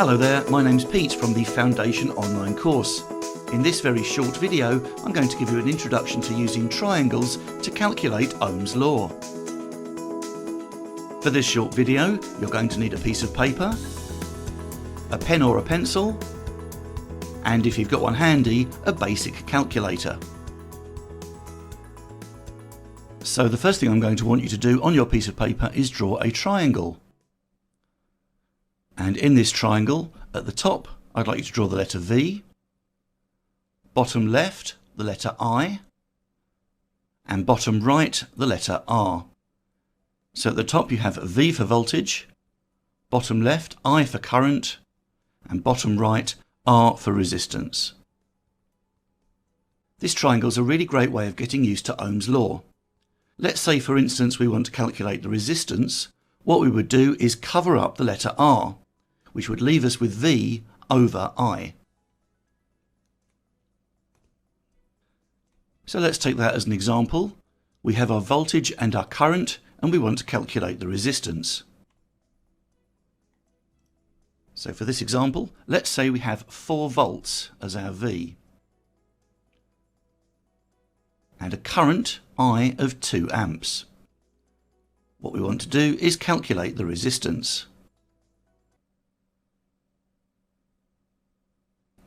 Hello there, my name's Pete from the Foundation online course. In this very short video, I'm going to give you an introduction to using triangles to calculate Ohm's law. For this short video, you're going to need a piece of paper, a pen or a pencil, and if you've got one handy, a basic calculator. So the first thing I'm going to want you to do on your piece of paper is draw a triangle. And in this triangle, at the top, I'd like you to draw the letter V, bottom left, the letter I, and bottom right, the letter R. So at the top you have V for voltage, bottom left, I for current, and bottom right, R for resistance. This triangle is a really great way of getting used to Ohm's law. Let's say, for instance, we want to calculate the resistance. What we would do is cover up the letter R, which would leave us with V over I. So let's take that as an example. We have our voltage and our current, and we want to calculate the resistance. So for this example, let's say we have 4 volts as our V, and a current I of 2 amps. What we want to do is calculate the resistance.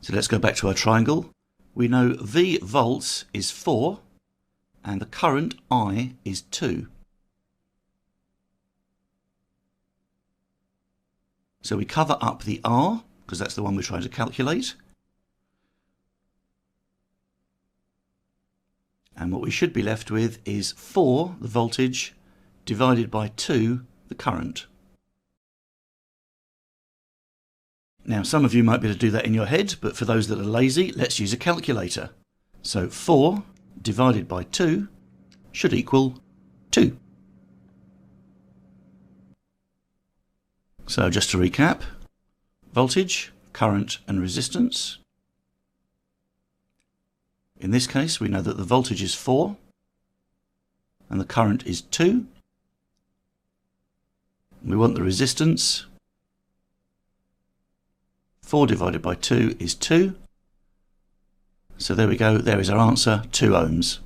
So let's go back to our triangle. We know V volts is 4 and the current I is 2. So we cover up the R, because that's the one we're trying to calculate. And what we should be left with is 4, the voltage, divided by 2, the current. Now, some of you might be able to do that in your head, but for those that are lazy, let's use a calculator. So 4 divided by 2 should equal 2. So just to recap, voltage, current and resistance. In this case, we know that the voltage is 4 and the current is 2. We want the resistance. 4 divided by 2 is 2. So there we go, there is our answer, 2 ohms.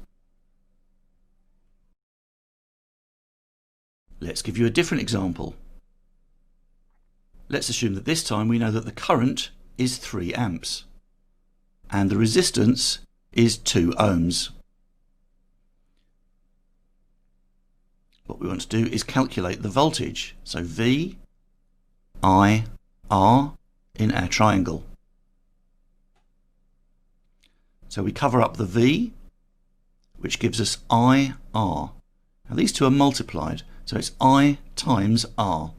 Let's give you a different example. Let's assume that this time we know that the current is 3 amps and the resistance is 2 ohms. What we want to do is calculate the voltage. So V, I, R in our triangle. So we cover up the V, which gives us I, R. Now these two are multiplied, so it's I times R.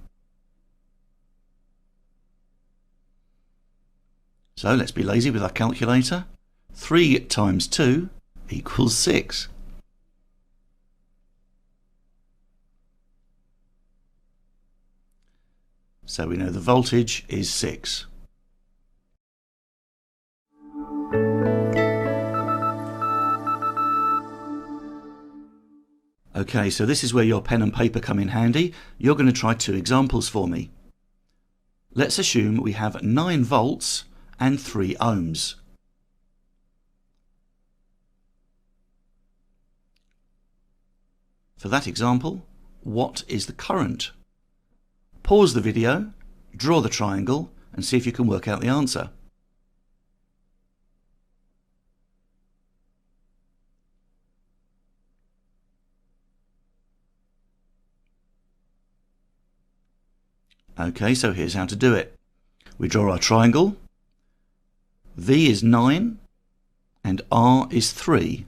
So let's be lazy with our calculator. 3 times 2 equals 6. So we know the voltage is 6. Okay, so this is where your pen and paper come in handy. You're going to try 2 examples for me. Let's assume we have 9 volts and 3 ohms. For that example, what is the current? Pause the video, draw the triangle, and see if you can work out the answer. Okay, so here's how to do it. We draw our triangle. V is 9 and R is 3.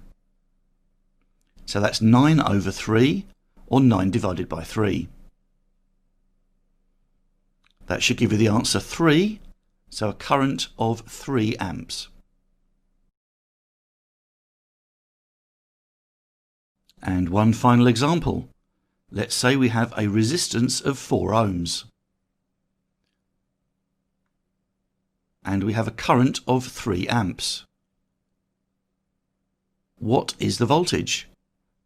So that's 9 over 3, or 9 divided by 3. That should give you the answer 3, so a current of 3 amps. And one final example. Let's say we have a resistance of 4 ohms. And we have a current of 3 amps. What is the voltage?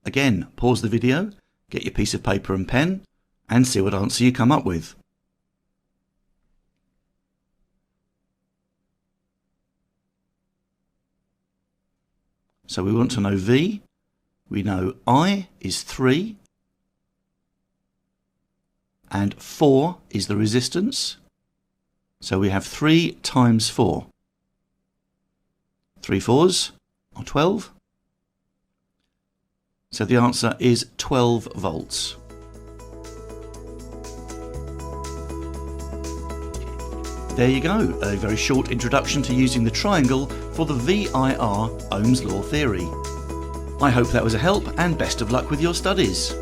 Again, pause the video, get your piece of paper and pen, and see what answer you come up with. So we want to know V. We know I is 3 and 4 is the resistance. So we have 3 times 4. 3 fours are 12. So the answer is 12 volts. There you go, a very short introduction to using the triangle for the VIR Ohm's law theory. I hope that was a help and best of luck with your studies.